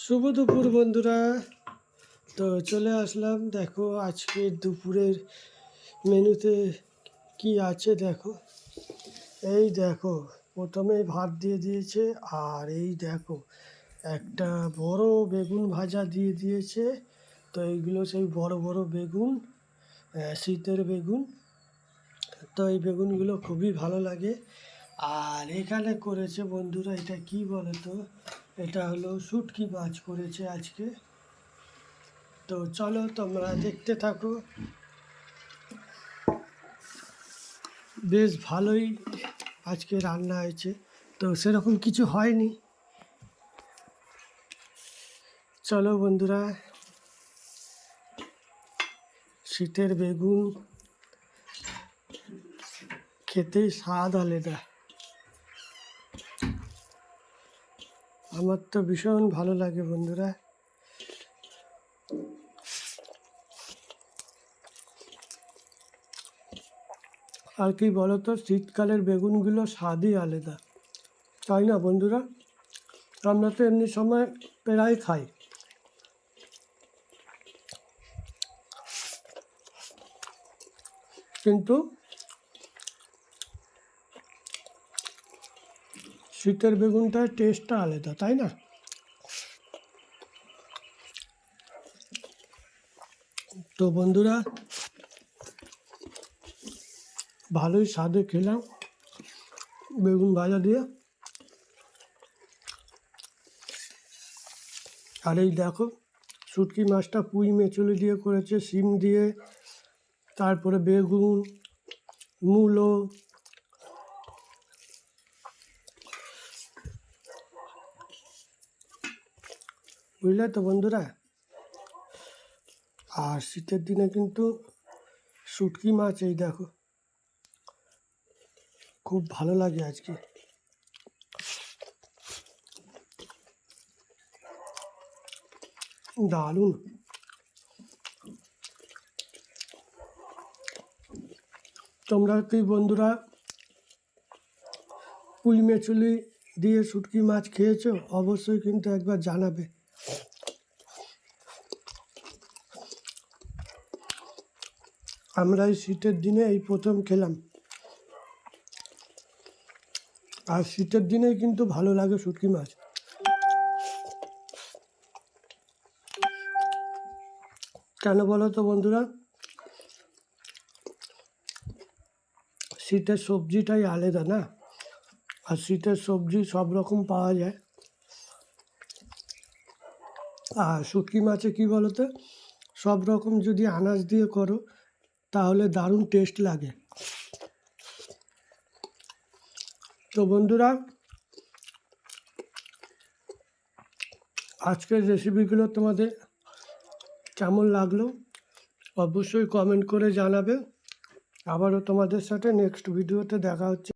শুভ দুপুর বন্ধুরা। তো চলে আসলাম, দেখো আজকে দুপুরের মেনুতে কি আছে দেখো। এই দেখো, প্রথমেই ভাত দিয়ে দিয়েছে, আর এই দেখো একটা বড় বেগুন ভাজা দিয়ে দিয়েছে। তো এইগুলো সেই বড় বড় বেগুন, শীতের বেগুন। তো এই বেগুনগুলো খুবই ভালো লাগে। আর এখানে করেছে বন্ধুরা, এটা কি বলো তো, এটা হলো শুটকি মাছ করেছে আজকে। তো চলো তোমরা দেখতে থাকো। বেশ ভালোই আজকে রান্না হয়েছে, তো সেরকম কিছু হয়নি। চলো বন্ধুরা, শীতের বেগুন খেতেই স্বাদ আলাদা। আমার তো ভীষণ ভালো লাগে বন্ধুরা। আর কি বলতো, শীতকালের বেগুনগুলো স্বাদই আলাদা, তাই না বন্ধুরা? আমরা তো এমনি সময় প্রায় খাই, কিন্তু শীতের বেগুনটার টেস্টটা আলাদা, তাই না? তো বন্ধুরা, ভালোই স্বাদে খেলাম বেগুন ভাজা দিয়ে। আর এই দেখো, শুটকি মাছটা পুঁই মেচুলি দিয়ে করেছে, শিম দিয়ে, তারপরে বেগুন, মূলো। বুঝলে তো বন্ধুরা? আর শীতের দিনে কিন্তু শুটকি মাছ, এই দেখো, খুব ভালো লাগে আজকে। দারুণ। তোমরা কি বন্ধুরা পুঁই মেচুলি দিয়ে শুটকি মাছ খেয়েছো? অবশ্যই কিন্তু একবার জানাবে। আমরা এই শীতের দিনে এই প্রথম খেলাম। আর শীতের দিনেই কিন্তু ভালো লাগে শুটকি মাছ। কেন বলো তো বন্ধুরা? শীতের সবজিটাই আলাদা না? আর শীতের সবজি সব রকম পাওয়া যায়। আর শুটকি মাছে কী বলো তো, সব রকম যদি আনাজ দিয়ে করো তাহলে দারুণ টেস্ট লাগে। তো বন্ধুরা, আজকের রেসিপিগুলো তোমাদের কেমন লাগলো অবশ্যই কমেন্ট করে জানাবে। আবারও তোমাদের সাথে নেক্সট ভিডিওতে দেখা হচ্ছে।